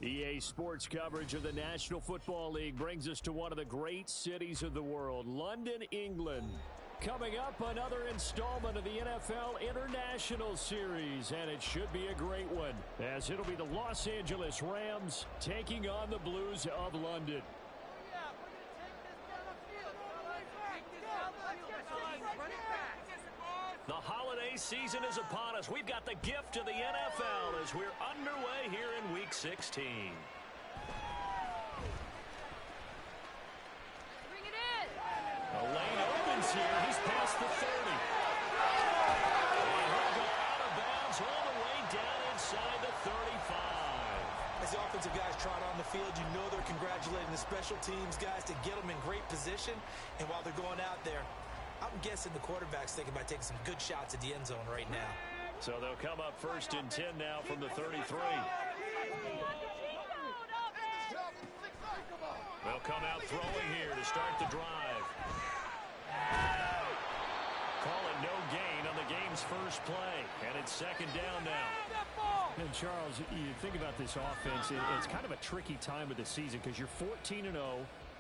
EA Sports coverage of the National Football League brings us to one of the great cities of the world, London, England. Coming up, another installment of the NFL International Series, and it should be a great one, as it'll be the Los Angeles Rams taking on the Blues of London. The holiday season is upon us. We've got the gift of the NFL as we're underway here in Week 16. Bring it in. The lane opens here. He's past the 30. And he'll go out of bounds all the way down inside the 35. As the offensive guys trot on the field, you know they're congratulating the special teams guys to get them in great position. And while they're going out there, I'm guessing the quarterback's thinking about taking some good shots at the end zone right now. So they'll come up 1st and 10 now from the 33. They'll come out throwing here to start the drive. Call it no gain on the game's first play. And it's 2nd down now. And Charles, you think about this offense, it's kind of a tricky time of the season because you're 14-0.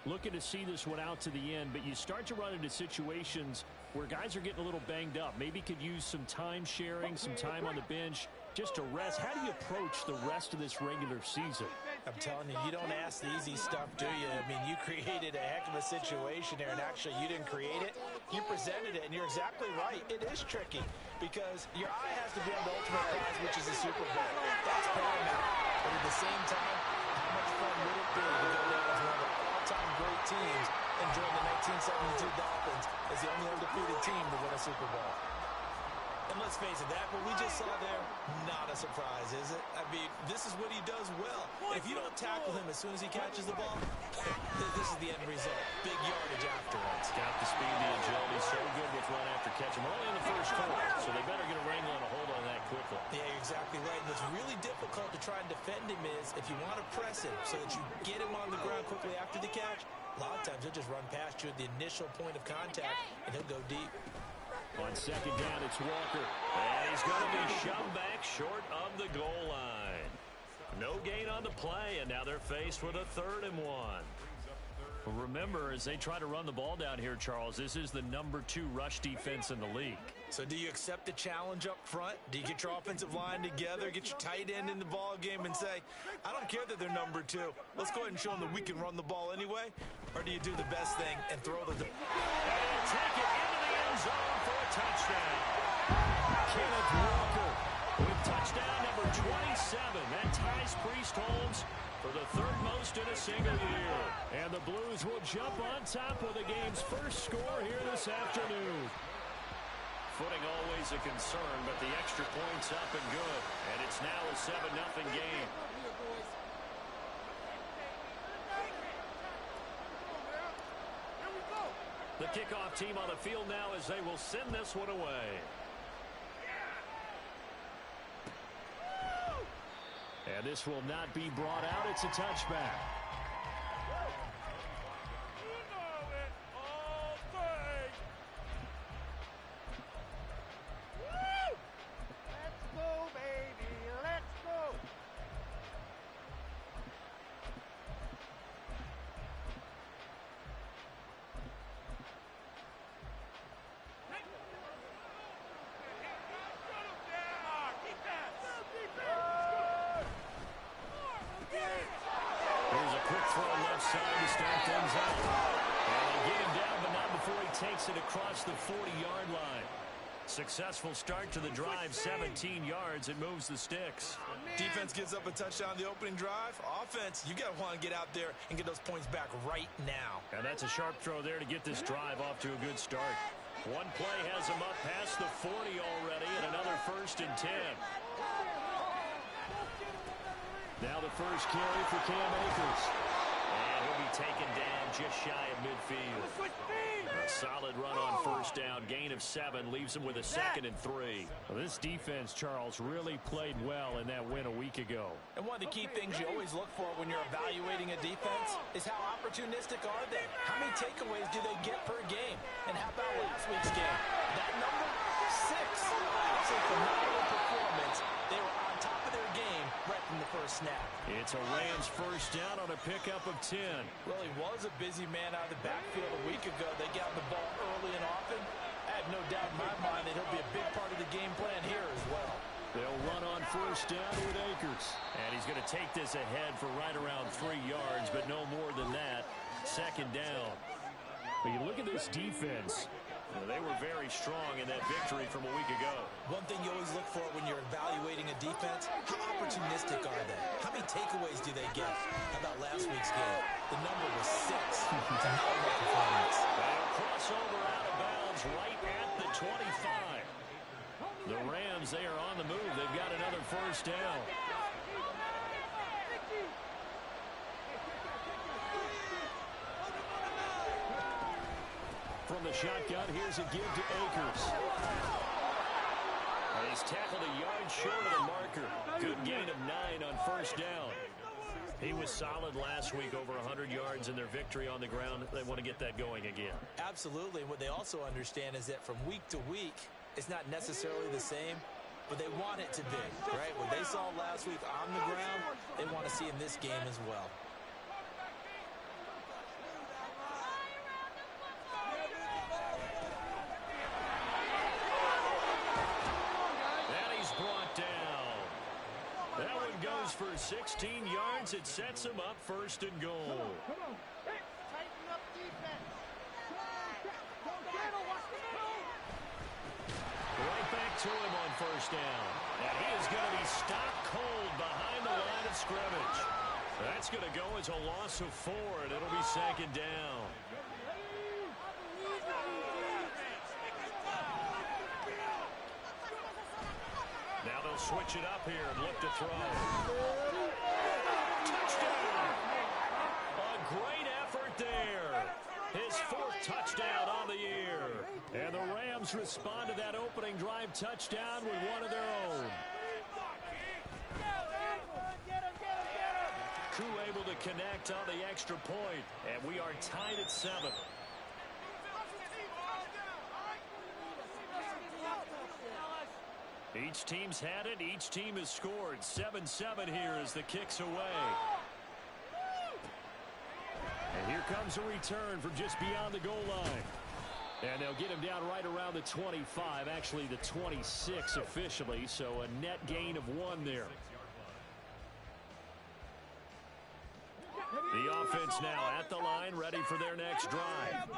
Looking to see this one out to the end, but you start to run into situations where guys are getting a little banged up. Maybe could use some time sharing, some time on the bench just to rest. How do you approach the rest of this regular season? I'm telling you, you don't ask the easy stuff, do you? I mean, you created a heck of a situation there, and actually you didn't create it. You presented it, and you're exactly right. It is tricky because your eye has to be on the ultimate prize, which is the Super Bowl. That's paramount. But at the same time, how much fun would it be to go down as one of the all-time great teams and join the 1972 Dolphins as the only undefeated team to win a Super Bowl? And let's face it, that what we just saw there, not a surprise, is it? I mean, this is what he does well. If you don't tackle him as soon as he catches the ball, this is the end result. Big yardage afterwards. Got the speed, the agility, so good with run after catch. We're only in the first quarter, so they better get a wrangle and a hold on that quickly. Yeah, you're exactly right. And what's really difficult to try and defend him is if you want to press him so that you get him on the ground quickly after the catch, a lot of times he'll just run past you at the initial point of contact, and he'll go deep. On 2nd down, it's Walker. And he's going to be shoved back short of the goal line. No gain on the play, and now they're faced with a 3rd and 1. Well, remember, as they try to run the ball down here, Charles, this is the number 2 rush defense in the league. So do you accept the challenge up front? Do you get your offensive line together, get your tight end in the ball game and say, I don't care that they're number 2. Let's go ahead and show them that we can run the ball anyway? Or do you do the best thing and throw the... And take it into the end zone for a touchdown. Kenneth Walker with touchdown number 27. That ties Priest Holmes for the 3rd most in a single year. And the Blues will jump on top with the game's first score here this afternoon. Footing always a concern, but the extra point's up and good. And it's now a 7-0 game. The kickoff team on the field now as they will send this one away. And this will not be brought out. It's a touchback. It across the 40-yard line. Successful start to the drive, 17 yards. It moves the sticks. Defense gives up a touchdown the opening drive. Offense, you got to want to get out there and get those points back right now. And that's a sharp throw there to get this drive off to a good start. One play has him up past the 40 already, and another 1st and 10. Now the first carry for Cam Akers. And he'll be taken down just shy of midfield. A solid run on 1st down. Gain of 7 leaves him with a 2nd and 3. Well, this defense, Charles, really played well in that win a week ago. And one of the key things you always look for when you're evaluating a defense is how opportunistic are they? How many takeaways do they get per game? And how about last week's game? That number, 6. It's a phenomenal performance. They were on top of their game right from the first snap. It's a Rams first down on a pickup of 10. Well, he was a busy man out of the backfield a week ago. They got the ball early and often. I have no doubt in my mind that he'll be a big part of the game plan here as well. They'll run on first down with Akers. And he's going to take this ahead for right around 3 yards, but no more than that. Second down. But you look at this defense. They were very strong in that victory from a week ago. One thing you always look for when you're evaluating a defense, how opportunistic are they? How many takeaways do they get? How about last week's game? The number was 6. Phenomenal performance. They'll cross over out of bounds right at the 25. The Rams, they are on the move. They've got another first down. From the shotgun, here's a give to Akers. And he's tackled a yard short of the marker. Good gain of 9 on first down. He was solid last week, over 100 yards in their victory on the ground. They want to get that going again. Absolutely. What they also understand is that from week to week, it's not necessarily the same, but they want it to be, right? What they saw last week on the ground, they want to see in this game as well. That one goes for 16 yards. It sets him up first and goal. Right back to him on first down. And he is going to be stopped cold behind the line of scrimmage. That's going to go as a loss of 4, and it'll be second down. Now they'll switch it up here and look to throw. Touchdown! A great effort there. His 4th touchdown on the year. And the Rams respond to that opening drive touchdown with one of their own. Koo able to connect on the extra point. And we are tied at 7. Each team's had it. Each team has scored. 7-7 here as the kick's away. And here comes a return from just beyond the goal line. And they'll get him down right around the 25, actually the 26 officially, so a net gain of 1 there. The offense now at the line, ready for their next drive.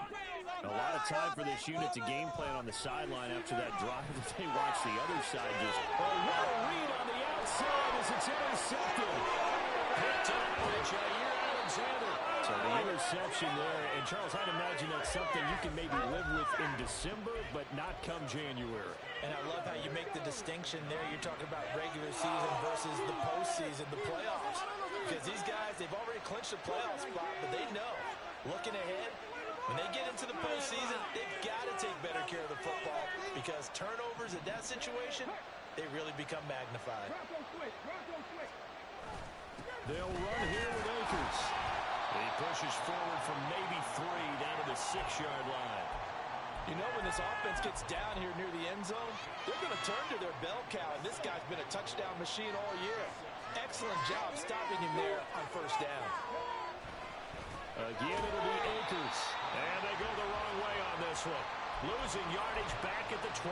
A lot of time for this unit to game plan on the sideline after that drive that they watch the other side just... Oh, what a read on the outside as it's intercepted. Picked up by Jair Alexander. So the interception there, and Charles, I'd imagine that's something you can maybe live with in December, but not come January. And I love how you make the distinction there. You're talking about regular season versus the postseason, the playoffs. Because these guys, they've already clinched a playoff spot, but they know, looking ahead, when they get into the postseason, they've got to take better care of the football because turnovers in that situation, they really become magnified. They'll run here with Akers. He pushes forward from maybe 3 down to the 6-yard line. You know, when this offense gets down here near the end zone, they're going to turn to their bell cow, and this guy's been a touchdown machine all year. Excellent job stopping him there on first down. Again, it'll be Akers. And they go the wrong way on this one. Losing yardage back at the 12.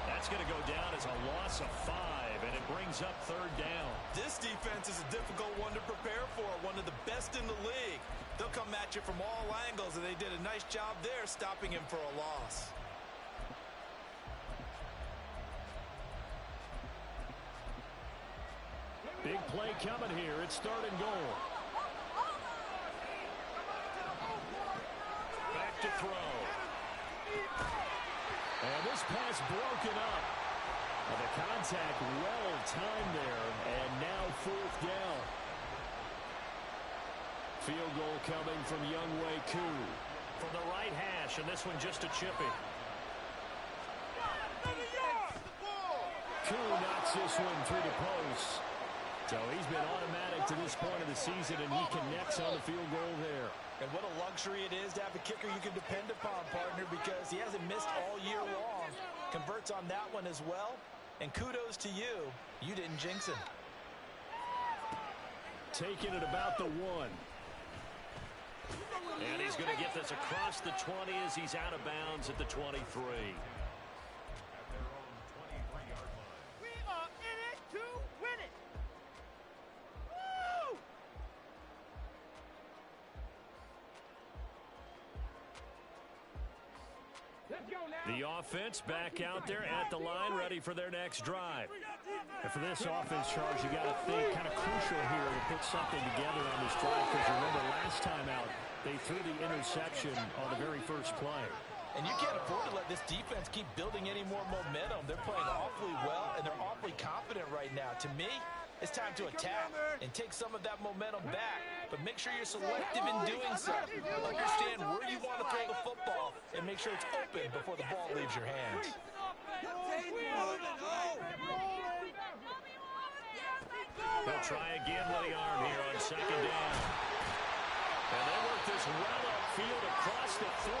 That's going to go down as a loss of 5, and it brings up third down. This defense is a difficult one to prepare for, one of the best in the league. They'll come at you from all angles, and they did a nice job there stopping him for a loss. Big play coming here. It's third and goal. Back to throw. And this pass broken up. And the contact well timed there. And now 4th down. Field goal coming from Wk16 from the right hash, and this one just a chippy. Koo knocks this one through the post. So he's been automatic to this point of the season, and he connects on the field goal there. And what a luxury it is to have a kicker you can depend upon, partner, because he hasn't missed all year long. Converts on that one as well. And kudos to you. You didn't jinx him. taken at about the 1. And he's going to get this across the 20 as he's out of bounds at the 23. We are in it to win it. Woo! The offense back out there at the line, ready for their next drive. And for this offense, Charles, you got to think kind of crucial here to put something together on this drive, because remember last time out, they threw the interception on the very first play. And you can't afford to let this defense keep building any more momentum. They're playing awfully well, and they're awfully confident right now. To me, it's time to attack and take some of that momentum back. But make sure you're selective in doing so. Understand where you want to throw the football and make sure it's open before the ball leaves your hands. They'll try again with the arm here on second down. And they work this well upfield across the 45.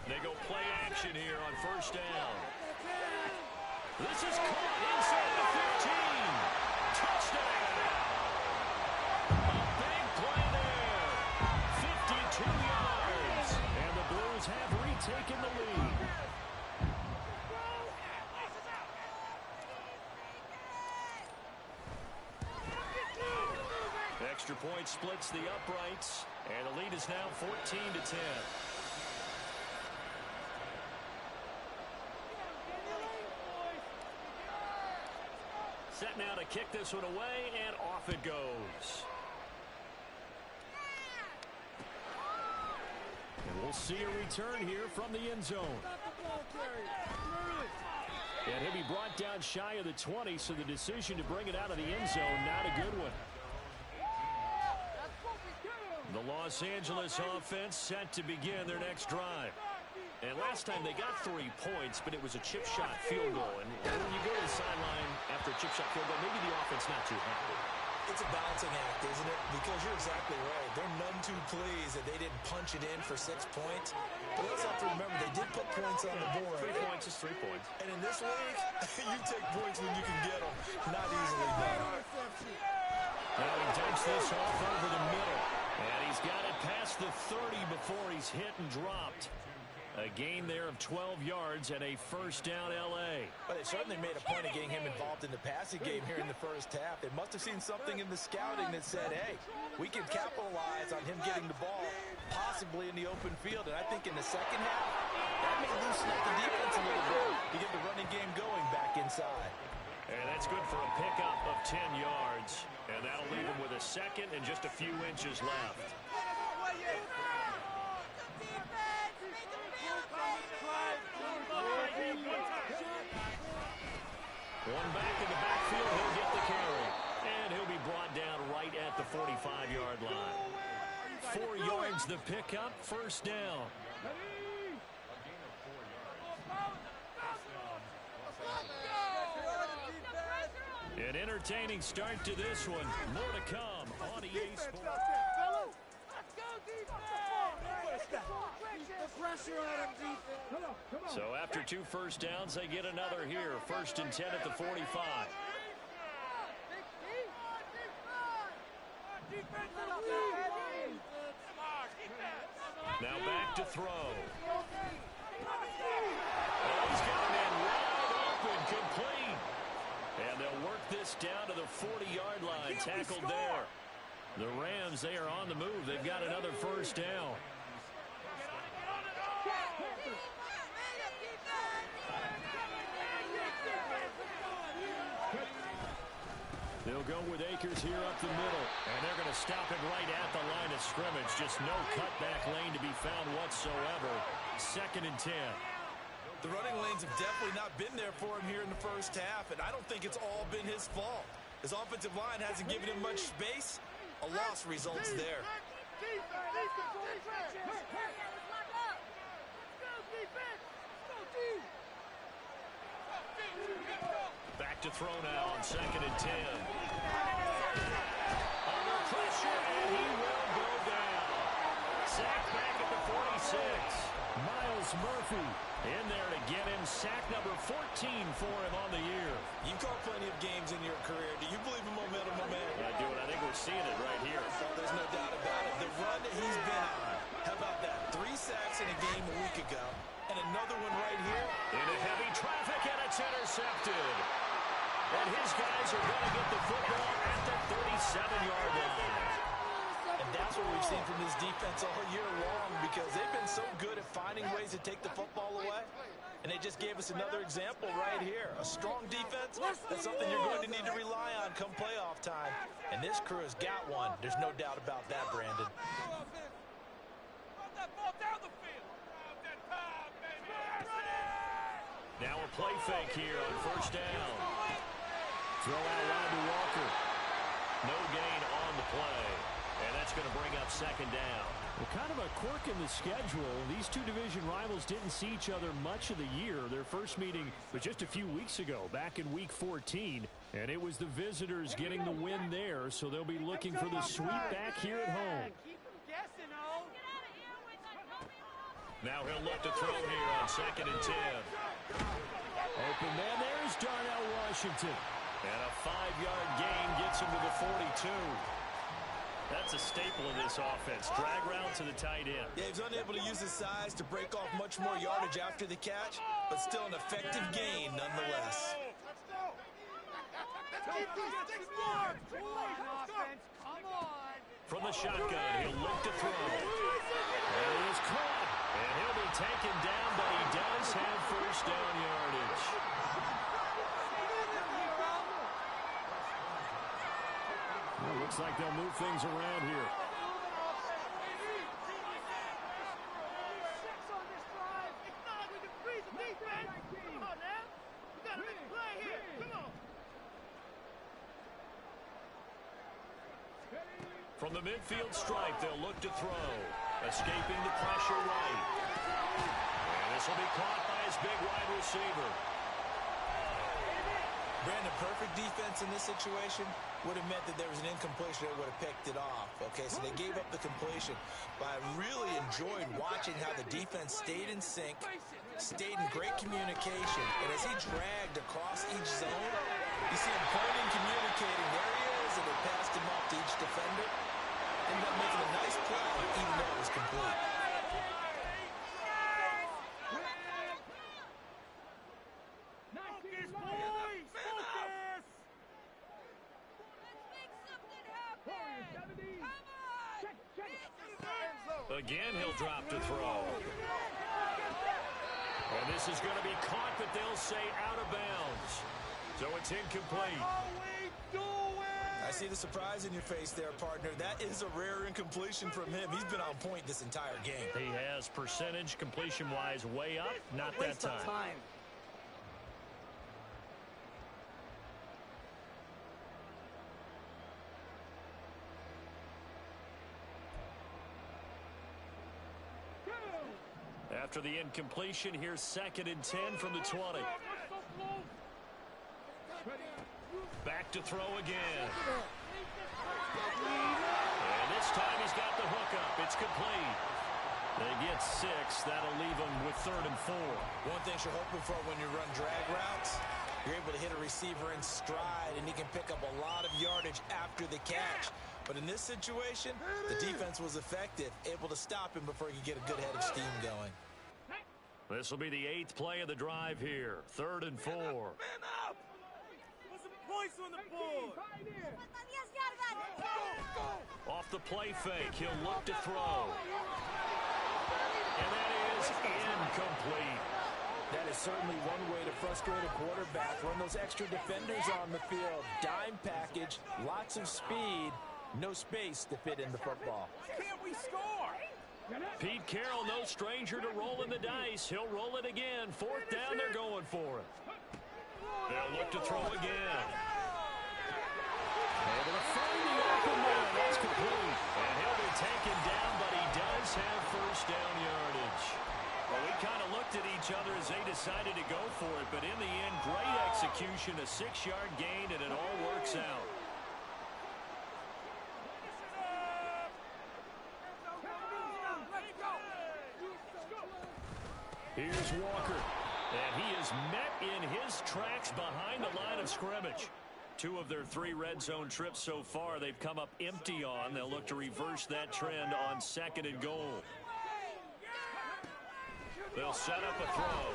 They go play action here on first down. This is caught inside the 15. Touchdown. A big play there. 52 yards. And the Blues have retaken the lead. Extra point splits the uprights, and the lead is now 14-10. Set now to kick this one away, and off it goes. And we'll see a return here from the end zone. And he'll be brought down shy of the 20, so the decision to bring it out of the end zone, not a good one. The Los Angeles offense set to begin their next drive. And last time they got 3 points, but it was a chip shot field goal. And when you go to the sideline after a chip shot field goal, maybe the offense not too happy. It's a balancing act, isn't it? Because you're exactly right. They're none too pleased that they didn't punch it in for 6 points. But let's have to remember, they did put points on the board. 3 points is 3 points. And in this league, you take points when you can get them. Not easily done. Now he takes this off over the middle. And he's got it past the 30 before he's hit and dropped. A gain there of 12 yards and a first down L.A. But they certainly made a point of getting him involved in the passing game here in the first half. They must have seen something in the scouting that said, hey, we can capitalize on him getting the ball, possibly in the open field. And I think in the second half, that may loosen up the defense a little bit to get the running game going back inside. And that's good for a pickup of 10 yards. And that'll leave him with a second and just a few inches left. One back in the backfield, he'll get the carry. And he'll be brought down right at the 45-yard line. 4 yards the pickup, first down. An entertaining start to this one. More to come on EA Sports. So after 2 first downs, they get another here. First and 10 at the 45. Now back to throw. Oh, he's got a man wide open, complete. And they'll work this down to the 40-yard line. Tackled there. The Rams, they are on the move. They've got another first down. They'll go with Akers here up the middle. And they're going to stop it right at the line of scrimmage. Just no cutback lane to be found whatsoever. Second and 10. The running lanes have definitely not been there for him here in the first half, and I don't think it's all been his fault. His offensive line hasn't given him much space. A loss results there. Back to throw now on second and 10. Under pressure, and he will go down. Sacked back at the 46. Miles Murphy In there to get him. Sack number 14 for him on the year. You've caught plenty of games in your career. Do you believe in momentum, my man? I do, and I think we're seeing it right here. Well, there's no doubt about it. The run that he's been on. How about that? 3 sacks in a game a week ago. And another one right here. Into heavy traffic, and it's intercepted. And his guys are going to get the football at the 37-yard line. And that's what we've seen from this defense all year long, because they've been so good at finding ways to take the football away. And they just gave us another example right here. A strong defense, that's something you're going to need to rely on come playoff time. And this crew has got one. There's no doubt about that, Brandon. Now a play fake here on first down. Throw out wide to Walker. No gain on the play. And that's going to bring up second down. Well, kind of a quirk in the schedule. These two division rivals didn't see each other much of the year. Their first meeting was just a few weeks ago, back in Week 14. And it was the visitors getting the win there, so they'll be looking for the sweep back here at home. Now he'll look to throw here on 2nd and 10. Open man, there's Darnell Washington. And a 5-yard gain gets him to the 42. That's a staple of this offense. Drag route to the tight end. Yeah, he's unable to use his size to break off much more yardage after the catch, but still an effective gain nonetheless. From the shotgun, he'll look to throw. And it is caught. And he'll be taken down, but he does have first down yardage. Well, looks like they'll move things around here. From the midfield stripe, they'll look to throw. Escaping the pressure right. And this will be caught by his big wide receiver. Brandon, perfect defense in this situation would have meant that there was an incompletion that would have picked it off. Okay, so they gave up the completion. But I really enjoyed watching how the defense stayed in sync, stayed in great communication. And as he dragged across each zone, you see him pointing, communicating. There he is, and they passed him off to each defender. Ended up making a nice play, even though it was complete. Again, he'll drop to throw. And this is going to be caught, but they'll say out of bounds. So it's incomplete. I see the surprise in your face there, partner. That is a rare incompletion from him. He's been on point this entire game. He has percentage completion-wise way up, not that time. After the incompletion, here's 2nd and 10 from the 20. Back to throw again. And this time he's got the hookup. It's complete. They get 6. That'll leave them with 3rd and 4. One thing you're hoping for when you run drag routes, you're able to hit a receiver in stride, and he can pick up a lot of yardage after the catch. But in this situation, the defense was effective, able to stop him before he could get a good head of steam going. This will be the 8th play of the drive here. 3rd and 4. Man up! Put some points on the board! Off the play fake, he'll look to throw. And that is incomplete. That is certainly one way to frustrate a quarterback. Run those extra defenders on the field. Dime package, lots of speed, no space to fit in the football. Can't we score? Pete Carroll, no stranger to rolling the dice. He'll roll it again. 4th down, they're going for it. They'll look to throw again. Able to find the open man. That's complete. And he'll be taken down, but he does have first down yardage. Well, we kind of looked at each other as they decided to go for it, but in the end, great execution, a 6-yard gain, and it all works out. Here's Walker. And he is met in his tracks behind the line of scrimmage. 2 of their 3 red zone trips so far they've come up empty on. They'll look to reverse that trend on 2nd and goal. They'll set up a throw.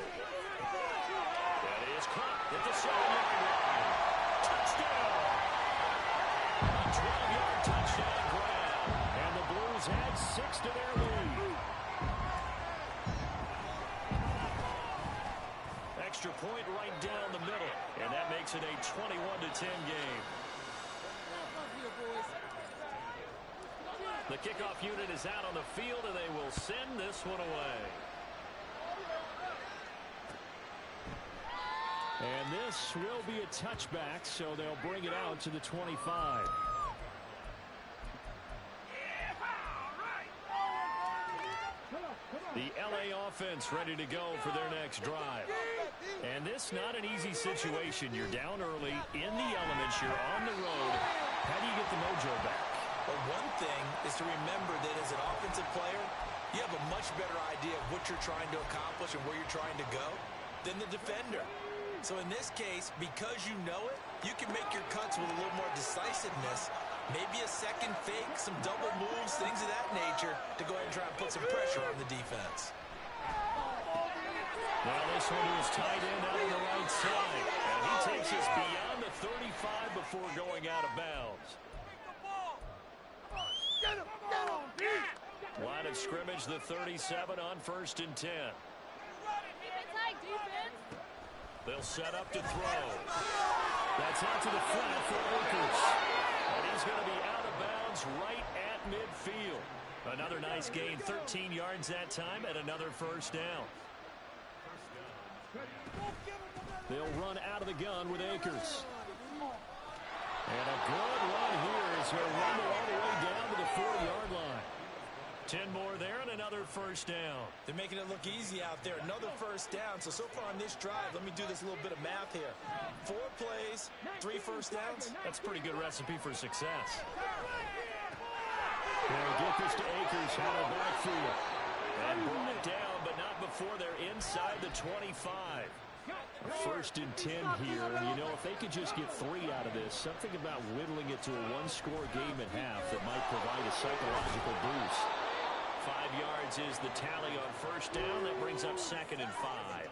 That is caught at the 7-yard line. Touchdown! A 12-yard touchdown grab. And the Blues add 6 to their lead. Extra point right down the middle, and that makes it a 21-10 game. The kickoff unit is out on the field, and they will send this one away. And this will be a touchback, so they'll bring it out to the 25. The LA offense ready to go for their next drive. And this not an easy situation. You're down early, in the elements, you're on the road. How do you get the mojo back? Well, one thing is to remember that as an offensive player, you have a much better idea of what you're trying to accomplish and where you're trying to go than the defender. So in this case, because you know it, you can make your cuts with a little more decisiveness. Maybe a second fake, some double moves, things of that nature to go ahead and try and put some pressure on the defense. Well, this one is tight end out on the right side. And he takes us beyond the 35 before going out of bounds. Line of scrimmage, the 37 on 1st and 10. They'll set up to throw. That's out to the flat for Akers. And he's going to be out of bounds right at midfield. Another nice gain, 13 yards that time, and another first down. They'll run out of the gun with Akers. And a good run here as he'll run all the way down to the 40-yard line. 10 more there and another first down. They're making it look easy out there. Another first down. So far on this drive, let me do this little bit of math here. 4 plays, 3 first downs. That's a pretty good recipe for success. They'll get this to Akers out of backfield. And brought it down, but not before they're inside the 25. A 1st and 10 here. And, you know, if they could just get 3 out of this, something about whittling it to a 1-score game at half that might provide a psychological boost. 5 yards is the tally on first down. That brings up 2nd and 5.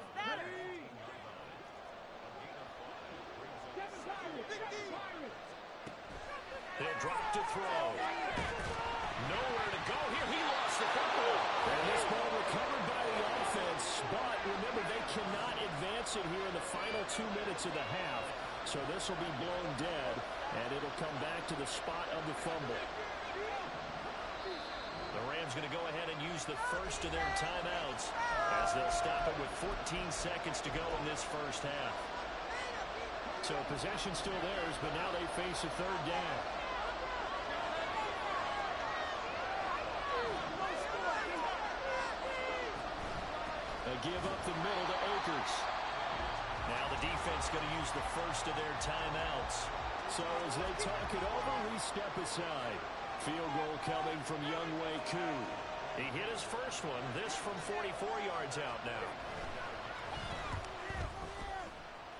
They'll drop to throw. Nowhere to go here. He lost the football. And this ball recovered by the offense. But remember, they cannot advance it here in the final 2 minutes of the half. So this will be blown dead, and it'll come back to the spot of the fumble. The Rams going to go ahead and use the first of their timeouts as they'll stop it with 14 seconds to go in this first half. So possession still theirs, but now they face a 3rd down. They give up the middle to Akers. Now the defense going to use the first of their timeouts. So as they talk it over, we step aside. Field goal coming from Wk16. He hit his first one. This from 44 yards out now.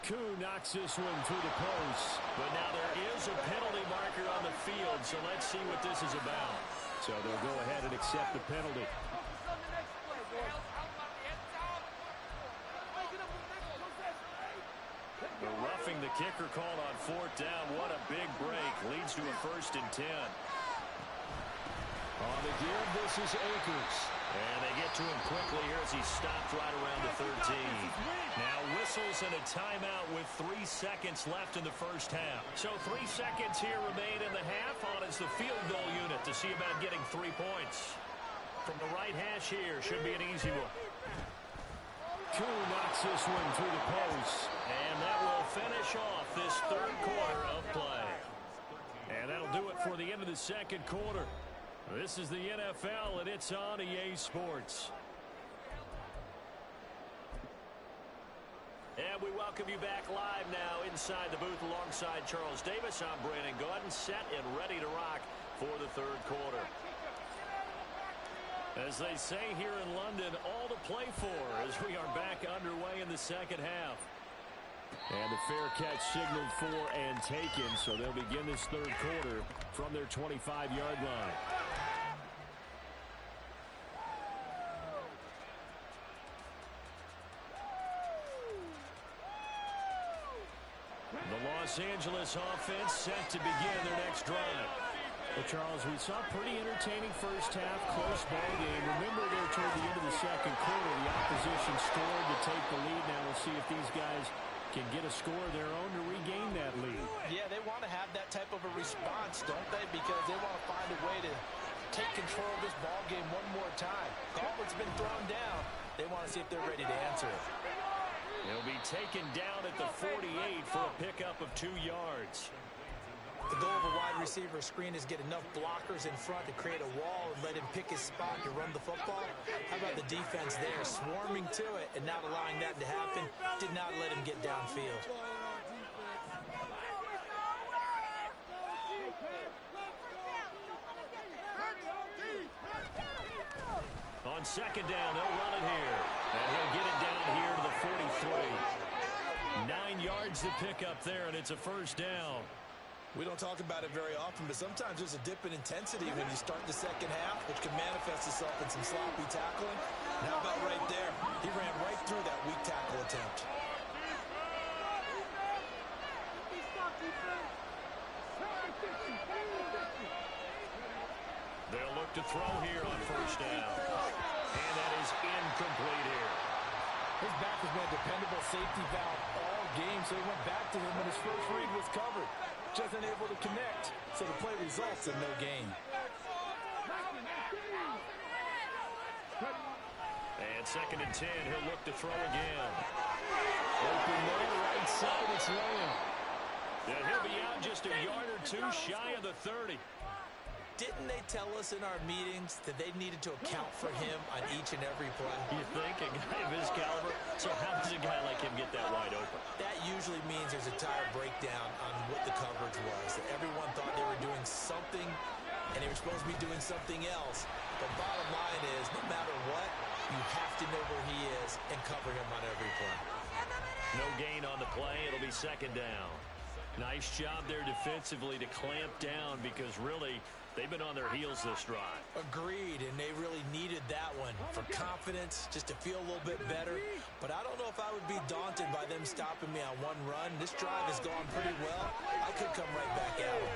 Koo knocks this one through the post. But now there is a penalty marker on the field, so let's see what this is about. So they'll go ahead and accept the penalty. The roughing the kicker called on 4th down. What a big break. Leads to a 1st and 10. On the give, this is Akers. And they get to him quickly here as he stopped right around the 13. Now whistles and a timeout with 3 seconds left in the first half. So 3 seconds here remain in the half on as the field goal unit to see about getting 3 points. From the right hash here, should be an easy one. Koo knocks this one through the post. And that will finish off this 3rd quarter of play. And that'll do it for the end of the 2nd quarter. This is the NFL, and it's on EA Sports. And we welcome you back live now inside the booth alongside Charles Davis. I'm Brandon Gordon, set and ready to rock for the 3rd quarter. As they say here in London, all to play for as we are back underway in the second half. And the fair catch signaled for and taken, so they'll begin this third quarter from their 25-yard line. The Los Angeles offense set to begin their next drive. Well, Charles, we saw a pretty entertaining first half, close ball game. Remember there toward the end of the second quarter, the opposition scored to take the lead. Now we'll see if these guys can get a score of their own to regain that lead. Yeah, they want to have that type of a response, don't they? Because they want to find a way to take control of this ball game one more time. Gauntlet's been thrown down. They want to see if they're ready to answer it. He'll be taken down at the 48 for a pickup of 2 yards. The goal of a wide receiver screen is get enough blockers in front to create a wall and let him pick his spot to run the football. How about the defense there, swarming to it and not allowing that to happen? Did not let him get downfield. On second down, they'll run it here. And he'll get it down here to the 43. 9 yards to pick up there, and it's a first down. We don't talk about it very often, but sometimes there's a dip in intensity when you start the second half, which can manifest itself in some sloppy tackling. And how about right there? He ran right through that weak tackle attempt. They'll look to throw here on first down. And that is incomplete here. His back has been a dependable safety valve all game, so he went back to him when his first read was covered. Just unable to connect, so the play results in no gain. And second and 10, he'll look to throw again. Open man, right side, it's Lamb. And he'll be out just a yard or two shy of the 30. Didn't they tell us in our meetings that they needed to account for him on each and every play? You think? A guy of his caliber? So how does a guy like him get that wide open? That usually means there's a tire breakdown on what the coverage was. That everyone thought they were doing something, and they were supposed to be doing something else. But bottom line is, no matter what, you have to know where he is and cover him on every play. No gain on the play. It'll be second down. Nice job there defensively to clamp down because really they've been on their heels this drive. Agreed, and they really needed that one for confidence, just to feel a little bit better. But I don't know if I would be daunted by them stopping me on one run. This drive has gone pretty well. I could come right back at them.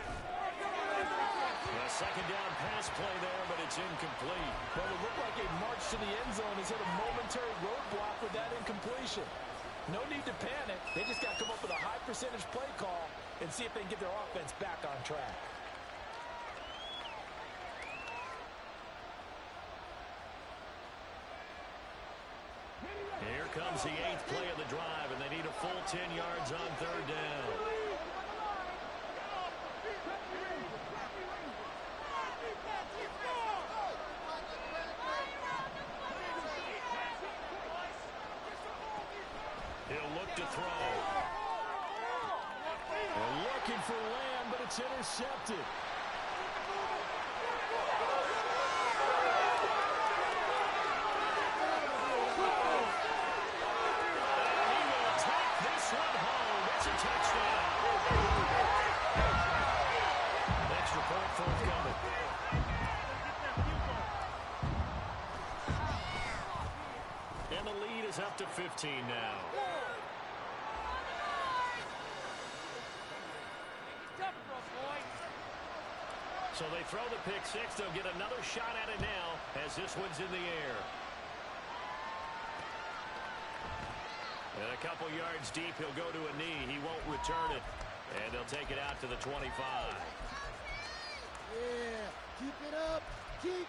A second down pass play there, but it's incomplete. Well, it looked like a march to the end zone has hit a momentary roadblock with that incompletion. No need to panic. They just got to come up with a high percentage play call and see if they can get their offense back on track. Here comes the 8th play of the drive, and they need a full 10 yards on third down. He'll look to throw. They're looking for Lamb, but it's intercepted. And the lead is up to 15 now. So they throw the pick six. They'll get another shot at it now as this one's in the air. And a couple yards deep, he'll go to a knee. He won't return it. And they'll take it out to the 25. Yeah, keep it up. Keep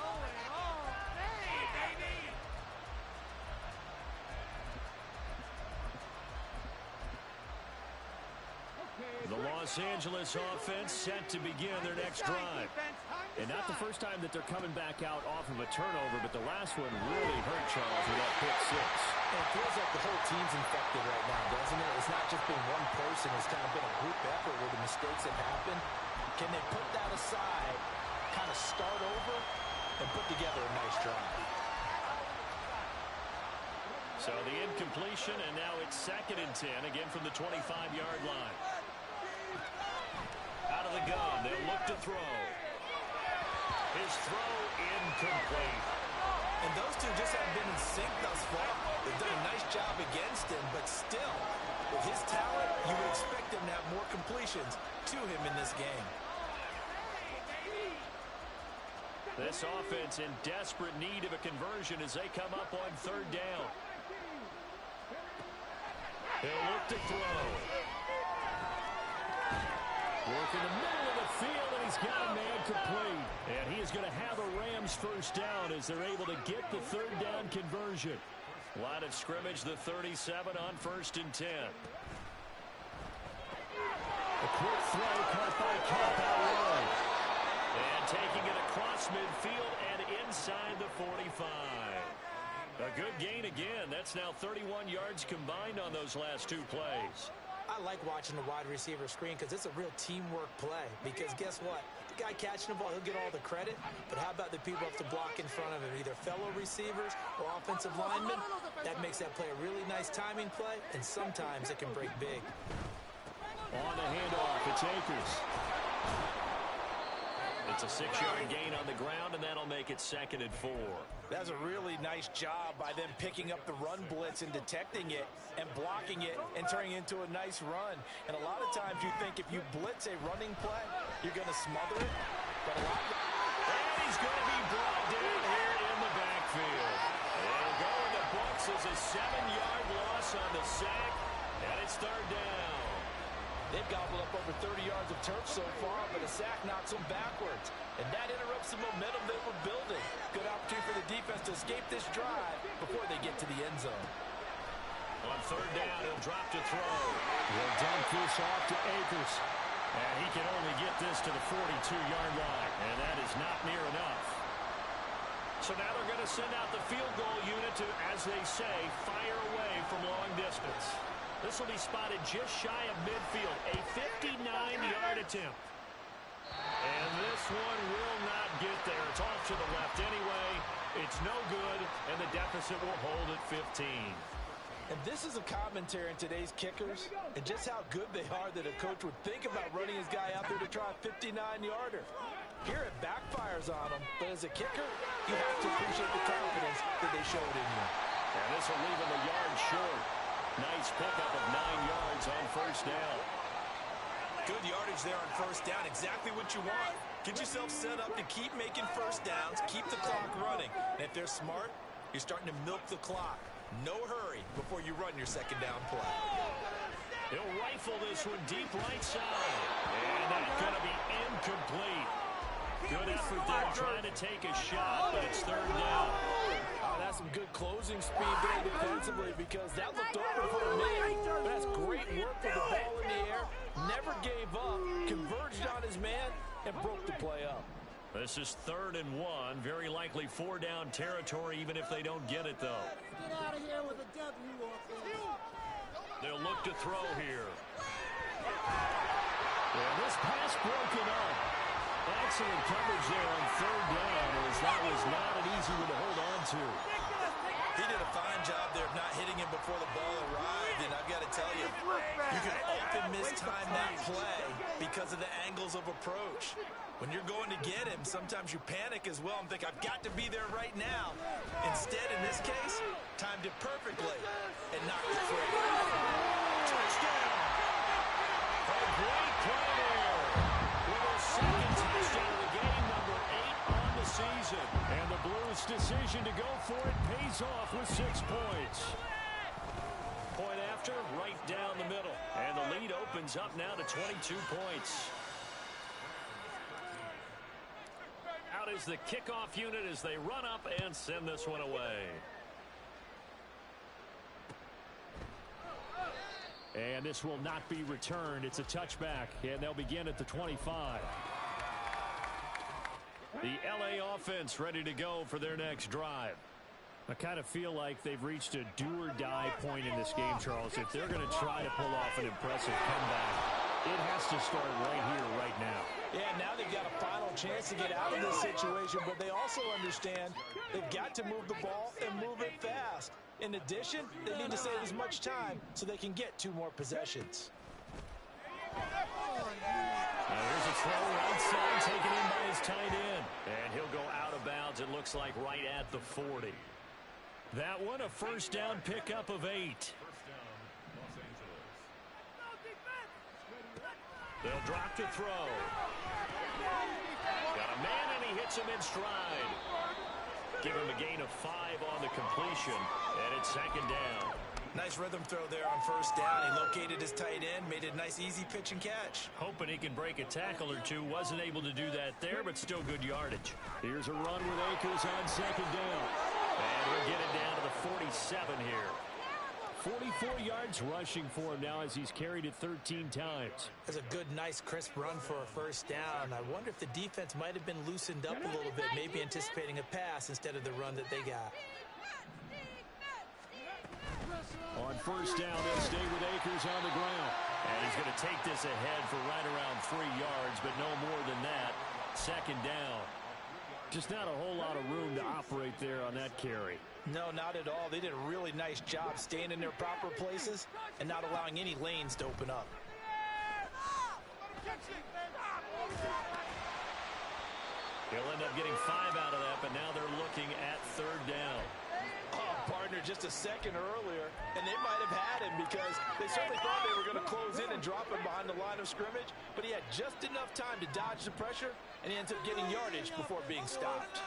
going on. Hey, baby. The Los Angeles offense set to begin their next drive. And not the first time that they're coming back out off of a turnover, but the last one really hurt Charles with that pick six. And it feels like the whole team's infected right now, doesn't it? It's not just been one person. It's kind of been a group effort with the mistakes that happen. Can they put that aside, kind of start over, and put together a nice drive. So the incompletion, and now it's 2nd and 10, again from the 25-yard line. Out of the gun, they'll look to throw. His throw incomplete. And those two just haven't been in sync thus far. They've done a nice job against him, but still, with his talent, you would expect him to have more completions to him in this game. This offense in desperate need of a conversion as they come up on 3rd down. They'll look to throw. Work in the middle of the field, and he's got a man complete. And he is going to have a Rams 1st down as they're able to get the 3rd down conversion. Line of scrimmage, the 37 on 1st and 10. A quick throw caught by Cup out wide. And taking it across midfield and inside the 45. A good gain again. That's now 31 yards combined on those last 2 plays. I like watching the wide receiver screen because it's a real teamwork play. Because guess what? The guy catching the ball, he'll get all the credit. But how about the people up to block in front of him, either fellow receivers or offensive linemen? That makes that play a really nice timing play, and sometimes it can break big. On the handoff, it's Akers. It's a 6-yard gain on the ground, and that'll make it 2nd and 4. That's a really nice job by them picking up the run blitz and detecting it and blocking it and turning it into a nice run. And a lot of times you think if you blitz a running play, you're going to smother it. But a lot of and he's going to be brought down here in the backfield. It'll go in the books as a 7-yard loss on the sack, and it's 3rd down. They've gobbled up over 30 yards of turf so far, but a sack knocks them backwards. And that interrupts the momentum they were building. Good opportunity for the defense to escape this drive before they get to the end zone. On 3rd down, he'll drop to throw. He'll dump this off to Akers. And he can only get this to the 42-yard line. And that is not near enough. So now they're going to send out the field goal unit to, as they say, fire away from long distance. This will be spotted just shy of midfield, a 59-yard attempt. And this one will not get there. It's off to the left anyway. It's no good, and the deficit will hold at 15. And this is a commentary on today's kickers and just how good they are that a coach would think about running his guy out there to try a 59-yarder. Here it backfires on him, but as a kicker, you have to appreciate the confidence that they showed in you. And this will leave him a yard short. Nice pickup of 9 yards on 1st down. Good yardage there on 1st down. Exactly what you want. Get yourself set up to keep making 1st downs, keep the clock running. And if they're smart, you're starting to milk the clock. No hurry before you run your 2nd down play. He'll rifle this one deep right side. And that's going to be incomplete. Good effort there trying to take a shot, but it's 3rd down. Oh, that's some good closing speed there defensively because that looked open for a minute. That's great work with the ball in the air. Never gave up, converged on his man, and broke the play up. This is 3rd and 1. Very likely 4-down territory, even if they don't get it, though. Get out of here with a W, offense. They'll look to throw here. And this pass broken up. Excellent coverage there on 3rd down, as that was not an easy one to hold on to. He did a fine job there of not hitting him before the ball arrived, and I've got to tell you, you can often mistime that play because of the angles of approach. When you're going to get him, sometimes you panic as well and think, I've got to be there right now. Instead, in this case, timed it perfectly and knocked it free. Touchdown! A great play there. With a 2nd touchdown of the game, number 8 on the season. And the Blues' decision to go for it pays off with 6 points. Point after, right down the middle. And the lead opens up now to 22 points. Out is the kickoff unit as they run up and send this one away. And this will not be returned. It's a touchback, and they'll begin at the 25. The LA offense ready to go for their next drive. I kind of feel like they've reached a do-or-die point in this game, Charles. If they're going to try to pull off an impressive comeback, It has to start right here, right now. Yeah, now they've got a final chance to get out of this situation, but they also understand they've got to move the ball and move it fast. In addition, they need to save as much time so they can get 2 more possessions. Now here's a throw right side, taken in by his tight end. And he'll go out of bounds, it looks like, right at the 40. That one, a first down pickup of 8. They'll drop to throw. Got a man, and he hits him in stride. Give him a gain of 5 on the completion, and it's second down. Nice rhythm throw there on first down. He located his tight end, made it a nice, easy pitch and catch. Hoping he can break a tackle or two. Wasn't able to do that there, but still good yardage. Here's a run with Akers on second down. And we'll get it down to the 47 here. 44 yards rushing for him now as he's carried it 13 times. That's a good, nice, crisp run for a first down. I wonder if the defense might have been loosened up a little bit, maybe anticipating a pass instead of the run that they got. On first down, they'll stay with Akers on the ground. And he's going to take this ahead for right around 3 yards, but no more than that. Second down. Just not a whole lot of room to operate there on that carry. No, not at all. They did a really nice job staying in their proper places and not allowing any lanes to open up. He'll end up getting 5 out of that, but now they're looking at third down. Partner just a second earlier, and they might have had him because they certainly thought they were going to close in and drop him behind the line of scrimmage, but he had just enough time to dodge the pressure, and he ends up getting yardage before being stopped.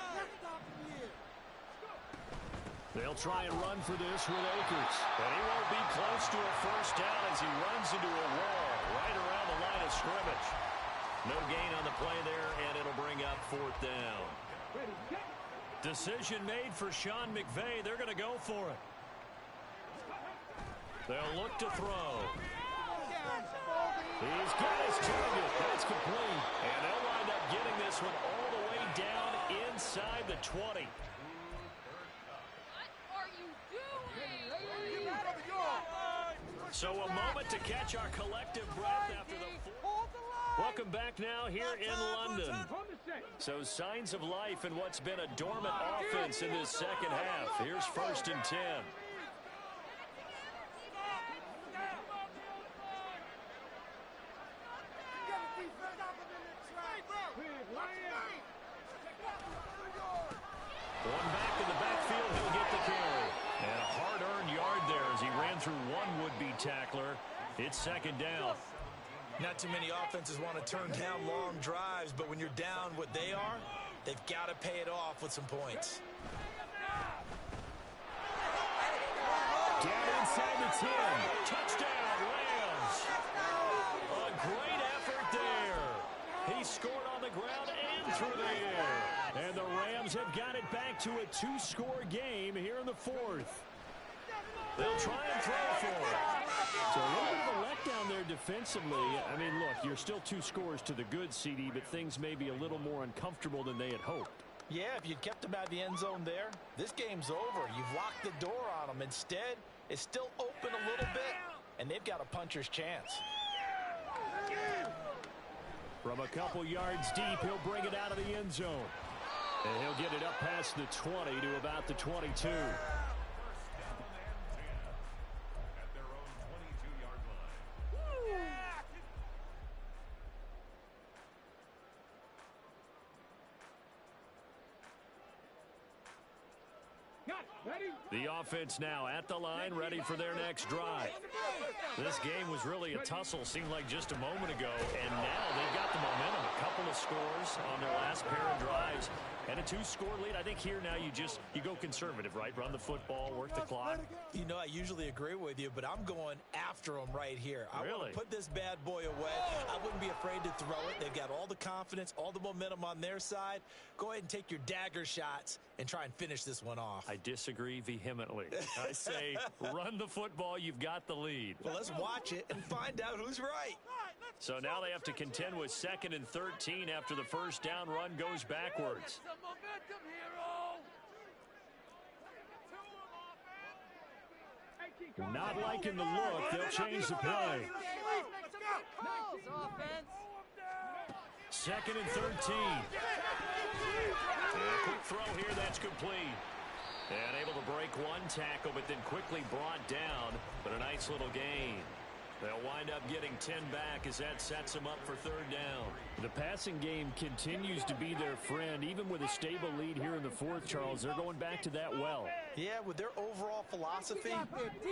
They'll try and run for this with Akers, but he won't be close to a first down as he runs into a wall right around the line of scrimmage. No gain on the play there, and it'll bring up fourth down. Decision made for Sean McVay. They're going to go for it. They'll look to throw. He's got his target. That's complete. And they'll wind up getting this one all the way down inside the 20. So a moment to catch our collective breath after the fourth. Welcome back now here in London. So signs of life in what's been a dormant offense in this second half. Here's first and 10. One back in the backfield, he'll get the carry. And a hard-earned yard there as he ran through one would-be tackler. It's second down. Not too many offenses want to turn down long drives, but when you're down what they are, they've got to pay it off with some points. Down inside the 10. Touchdown, Rams. A great effort there. He scored on the ground and through the air. And the Rams have got it back to a 2-score game here in the fourth. They'll try and throw for it. So a little bit of a letdown there defensively. I mean, look, you're still 2 scores to the good, CD, but things may be a little more uncomfortable than they had hoped. Yeah, if you'd kept them out of the end zone there, this game's over. You've locked the door on them. Instead, it's still open a little bit, and they've got a puncher's chance. From a couple yards deep, he'll bring it out of the end zone. And he'll get it up past the 20 to about the 22. The offense now at the line, ready for their next drive. This game was really a tussle, seemed like just a moment ago, and now they've got the momentum. A couple of scores on their last pair of drives, and a 2-score lead. I think here now you go conservative, right? Run the football, work the clock. You know, I usually agree with you, but I'm going after them right here. I want to put this bad boy away. I wouldn't be afraid to throw it. They've got all the confidence, all the momentum on their side. Go ahead and take your dagger shots and try and finish this one off. I disagree vehemently. I say run the football. You've got the lead. Well, let's watch it and find out who's right. So now they have to contend with 2nd and 13 after the first down run goes backwards. Not liking the look. They'll change the play. Calls, offense. 2nd and 13. A quick throw here, that's complete. And able to break one tackle, but then quickly brought down. But a nice little gain. They'll wind up getting 10 back as that sets them up for 3rd down. The passing game continues to be their friend. Even with a stable lead here in the 4th, Charles, they're going back to that well. Yeah, with their overall philosophy,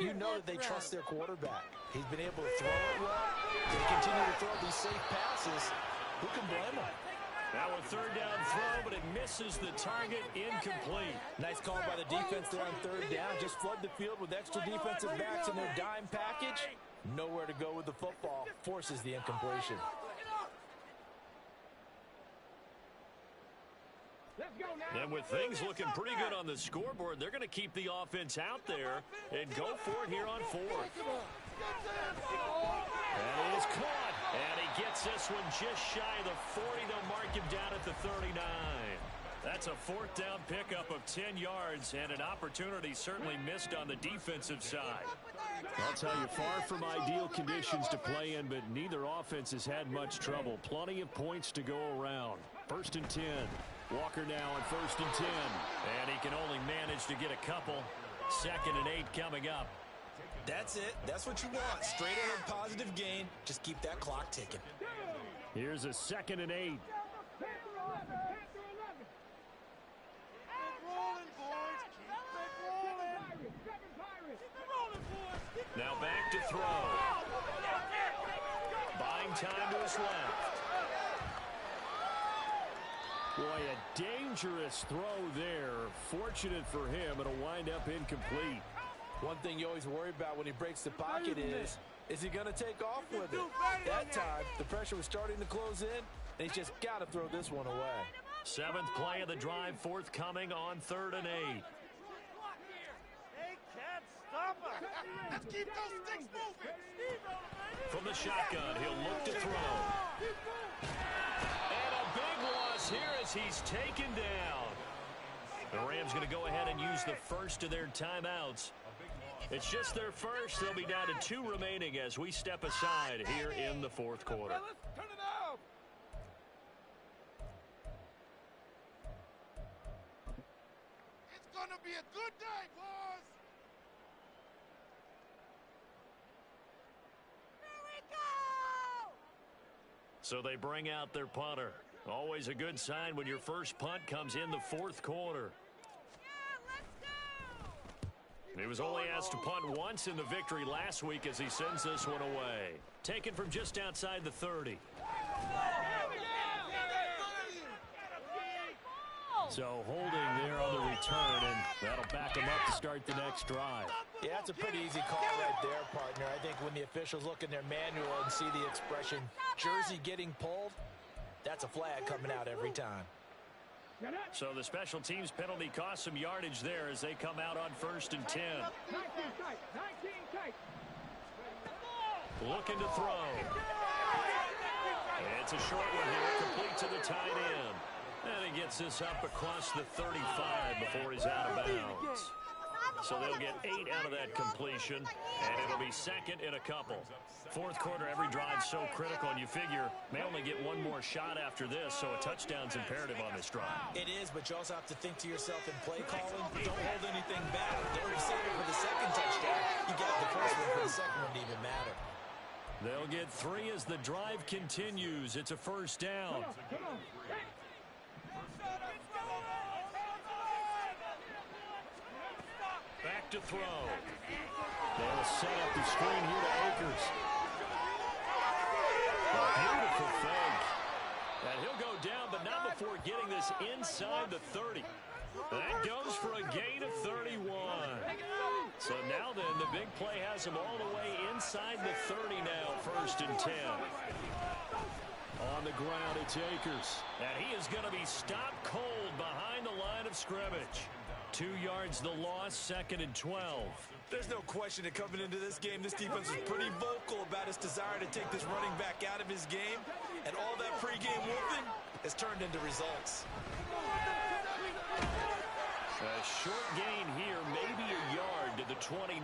you know that they trust their quarterback. He's been able to throw it well. They continue to throw these safe passes. Who can blame them? Now a 3rd down throw, but it misses the target, incomplete. Nice call by the defense there on 3rd down. Just flood the field with extra defensive backs in their dime package. Nowhere to go with the football. Forces the incompletion. And with things looking pretty good on the scoreboard, they're going to keep the offense out there and go for it here on 4th. And it is caught. And he gets this one just shy of the 40. They'll mark him down at the 39. That's a 4th down pickup of 10 yards and an opportunity certainly missed on the defensive side. I'll tell you, far from ideal conditions to play in, but neither offense has had much trouble. Plenty of points to go around. 1st and 10. Walker now on 1st and 10. And he can only manage to get a couple. 2nd and 8 coming up. That's it. That's what you want. Straight ahead positive gain. Just keep that clock ticking. Here's a 2nd and 8. Now back to throw. Buying time to his left. Boy, a dangerous throw there. Fortunate for him, it'll wind up incomplete. One thing you always worry about when he breaks the pocket is he going to take off with it? That time, the pressure was starting to close in, and he's just got to throw this one away. 7th play of the drive, forthcoming on 3rd and 8. Let's keep those sticks moving. From the shotgun, he'll look to throw. And a big loss here as he's taken down. The Rams going to go ahead and use the first of their timeouts. It's just their first. They'll be down to 2 remaining as we step aside here in the 4th quarter. Turn it up. It's going to be a good day, boys. So they bring out their punter. Always a good sign when your first punt comes in the 4th quarter. He was only asked to punt once in the victory last week as he sends this one away. Taken from just outside the 30. So holding there on the return, and that'll back him up to start the next drive. Yeah, that's a pretty easy call right there, partner. I think when the officials look in their manual and see the expression, jersey getting pulled, that's a flag coming out every time. So the special teams penalty cost some yardage there as they come out on 1st and 10. Looking to throw. It's a short one here, complete to the tight end. And he gets this up across the 35 before he's out of bounds. So they'll get 8 out of that completion, and it'll be 2nd in a couple. 4th quarter, every drive so critical, and you figure may only get one more shot after this, so a touchdown's imperative on this drive. It is, but you also have to think to yourself in play calling, don't hold anything back. Don't save it for the 2nd touchdown. You got the first one for the 2nd one to even matter. They'll get 3 as the drive continues. It's a 1st down. Back to throw. They'll set up the screen here to Akers. A beautiful fake. And he'll go down, but not before getting this inside the 30. That goes for a gain of 31. So now then, the big play has him all the way inside the 30 now, 1st and 10. On the ground, it's Akers. And he is going to be stopped cold behind the line of scrimmage. 2 yards the loss, 2nd and 12. There's no question that coming into this game, this defense was pretty vocal about its desire to take this running back out of his game. And all that pregame whooping has turned into results. A short gain here, maybe a yard to the 29.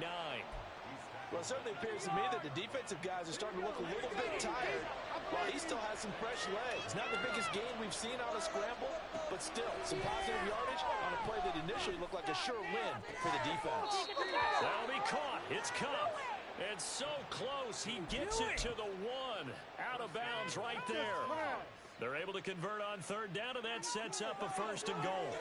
Well, it certainly appears to me that the defensive guys are starting to look a little bit tired, while he still has some fresh legs. Not the biggest gain we've seen on a scramble, but still some positive yardage on a play that initially looked like a sure win for the defense. That'll be caught. It's Cup. And so close, he gets it to the one. Out of bounds right there. They're able to convert on third down, and that sets up a 1st and goal.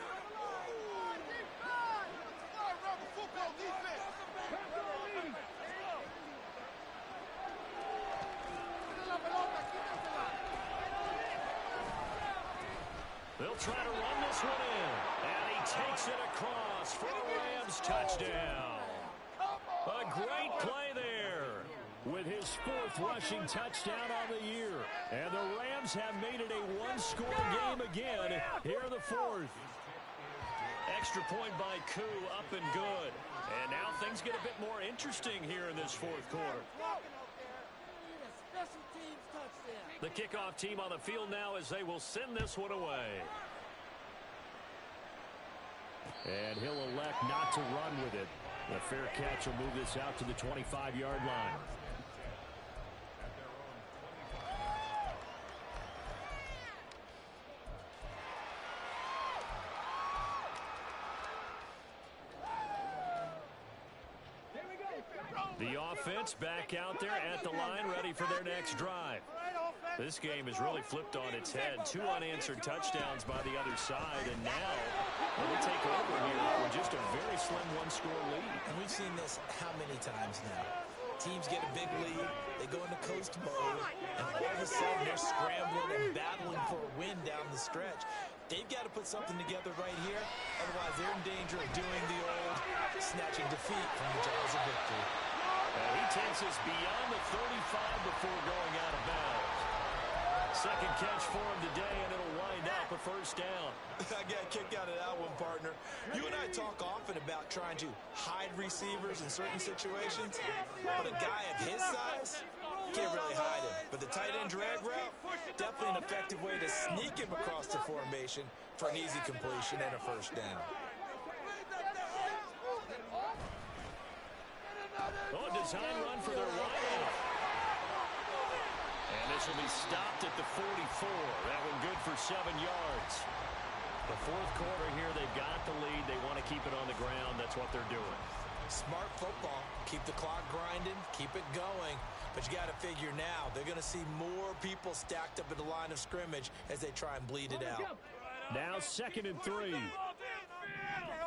They'll try to run this one in. And he takes it across for a Rams touchdown. A great play there with his 4th rushing touchdown on the year. And the Rams have made it a one-score game again here in the 4th. Extra point by Koo, up and good. And now things get a bit more interesting here in this 4th quarter. The kickoff team on the field now as they will send this one away. And he'll elect not to run with it. A fair catch will move this out to the 25-yard line. The offense back out there at the line, ready for their next drive. This game has really flipped on its head. 2 unanswered touchdowns by the other side, and now they take over here with just a very slim one-score lead. And we've seen this how many times now? Teams get a big lead, they go into coast mode, and all of a sudden they're scrambling and battling for a win down the stretch. They've got to put something together right here, otherwise they're in danger of doing the old snatching defeat from the jaws of victory. And he takes us beyond the 35 before going out of bounds. Second catch for him today, and it'll wind up a 1st down. I got a kick out of that one, partner. You and I talk often about trying to hide receivers in certain situations, but a guy of his size can't really hide him. But the tight end drag route, definitely an effective way to sneak him across the formation for an easy completion and a 1st down. Oh, a design run for their wideout. And this will be stopped at the 44. That one good for 7 yards. The 4th quarter here, they've got the lead. They want to keep it on the ground. That's what they're doing. Smart football. Keep the clock grinding. Keep it going. But you got to figure now, they're going to see more people stacked up at the line of scrimmage as they try and bleed it out. Now 2nd and 3.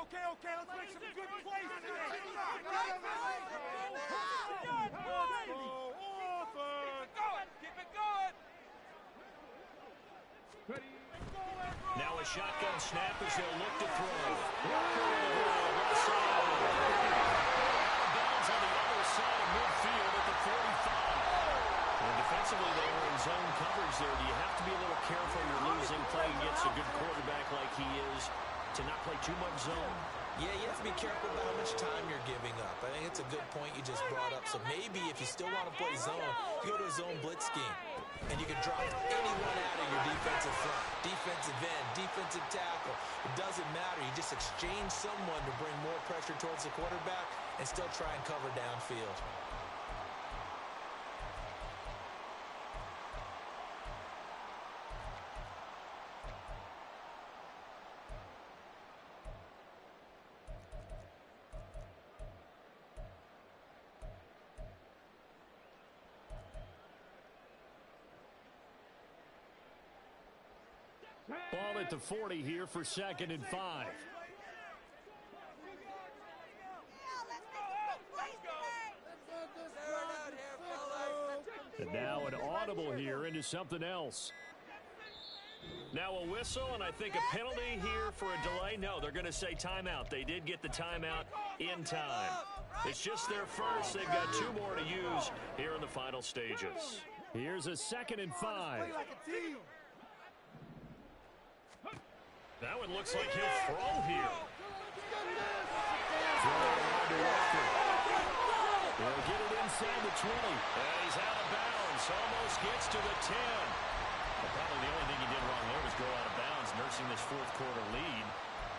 Okay, let's make some good plays today. Keep it going. Now a shotgun snap as they'll look to throw. Walker in the hole, left side. Bounds on the other side of midfield at the 45. And defensively, they were in zone coverage there. Do you have to be a little careful? You're losing, playing against a good quarterback like he is, to not play too much zone. Yeah, you have to be careful about how much time you're giving up. I think it's a good point you just brought up. So maybe if you still want to play zone, you go to a zone blitz scheme. And you can drop anyone out of your defensive front, defensive end, defensive tackle. It doesn't matter. You just exchange someone to bring more pressure towards the quarterback and still try and cover downfield. Ball at the 40 here for 2nd and 5. And now an audible here into something else. Now a whistle, and I think a penalty here for a delay. No, they're going to say timeout. They did get the timeout in time. It's just their first. They've got 2 more to use here in the final stages. Here's a 2nd and 5. That one looks like he'll throw here. Throw around to Walker. They'll get it inside the 20. And he's out of bounds. Almost gets to the 10. Well, probably the only thing he did wrong there was go out of bounds, nursing this 4th quarter lead.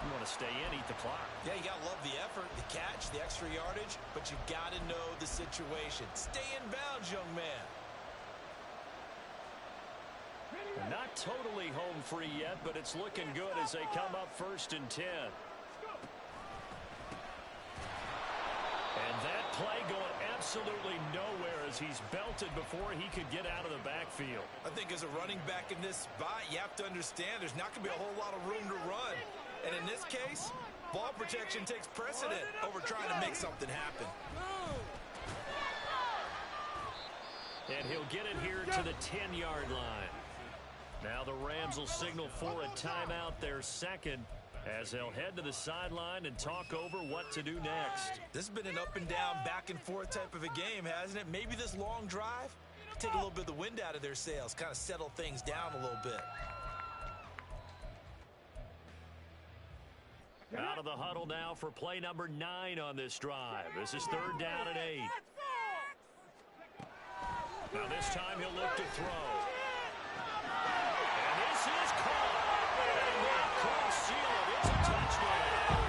You want to stay in, eat the clock. Yeah, you got to love the effort, the catch, the extra yardage, but you got to know the situation. Stay in bounds, young man. Not totally home free yet, but it's looking good as they come up 1st and 10. And that play going absolutely nowhere as he's belted before he could get out of the backfield. I think as a running back in this spot, you have to understand there's not going to be a whole lot of room to run. And in this case, ball protection takes precedent over trying to make something happen. And he'll get it here to the 10-yard line. Now the Rams will signal for a timeout, their second, as they'll head to the sideline and talk over what to do next. This has been an up and down, back and forth type of a game, hasn't it? Maybe this long drive, take a little bit of the wind out of their sails, kind of settle things down a little bit. Out of the huddle now for play number 9 on this drive. This is 3rd down and 8. Now this time he'll look to throw. And this is caught. And that could seal it. It's a touchdown.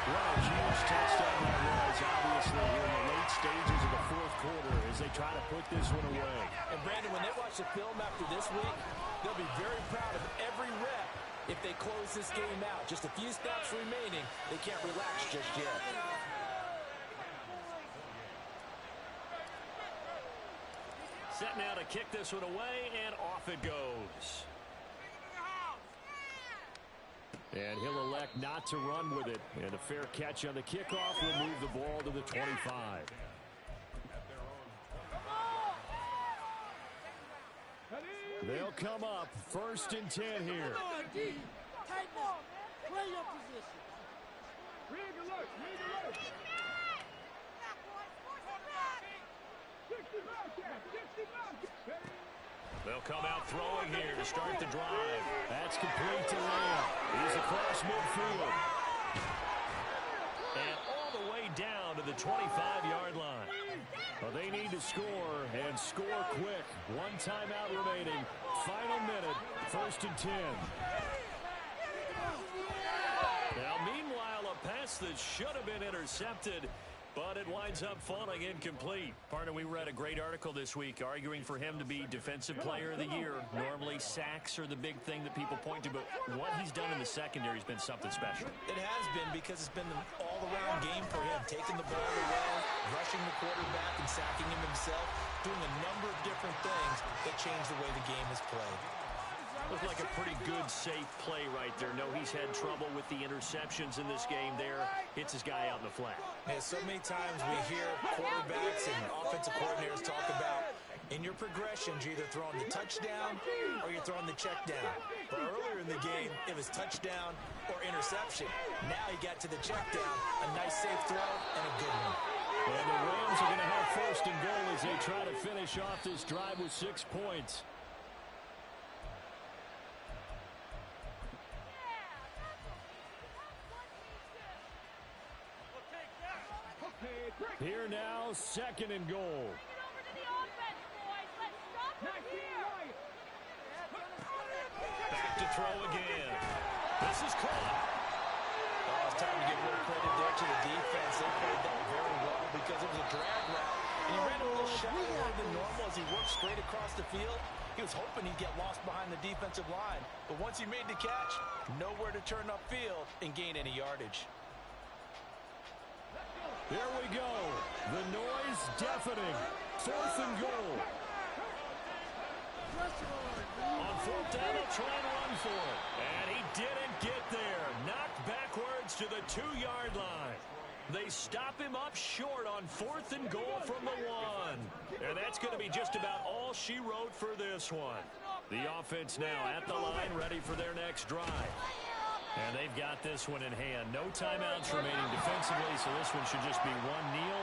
What a huge touchdown that was, obviously, here in the late stages of the 4th quarter as they try to put this one away. And Brandon, when they watch the film after this week, they'll be very proud of every rep if they close this game out. Just a few snaps remaining. They can't relax just yet. Set now to kick this one away, and off it goes. And he'll elect not to run with it. And a fair catch on the kickoff will move the ball to the 25. They'll come up 1st and 10 here. Tighten up. Play your position. They'll come out throwing here to start the drive. That's complete to Lamb. He's across midfield. And all the way down to the 25-yard line. Well, they need to score, and score quick. 1 timeout remaining. Final minute, 1st and 10. Now, meanwhile, a pass that should have been intercepted, but it winds up falling incomplete. Partner, we read a great article this week arguing for him to be Defensive Player of the Year. Normally, sacks are the big thing that people point to, but what he's done in the secondary has been something special. It has been, because it's been an all-around game for him. Taking the ball away, rushing the quarterback, and sacking him himself. Doing a number of different things that change the way the game is played. Looked like a pretty good, safe play right there. No, he's had trouble with the interceptions in this game there. Hits his guy out in the flat. Yeah, so many times we hear quarterbacks and offensive coordinators talk about in your progressions, you're either throwing the touchdown or you're throwing the check down. But earlier in the game, it was touchdown or interception. Now he got to the check down, a nice safe throw, and a good one. And the Rams are going to have 1st and goal as they try to finish off this drive with 6 points. Here now, 2nd and goal. Back to throw again. This is caught. Oh, it's time to give a little credit there to the defense. They played that very well because it was a drag route. And he ran a little shallower than normal as he worked straight across the field. He was hoping he'd get lost behind the defensive line. But once he made the catch, nowhere to turn upfield and gain any yardage. There we go. The noise deafening. 4th and goal. On 4th down, they'll try and run for it. And he didn't get there. Knocked backwards to the 2-yard line. They stop him up short on 4th and goal from the 1. And that's going to be just about all she wrote for this one. The offense now at the line, ready for their next drive. And they've got this one in hand. No timeouts remaining defensively, so this one should just be one kneel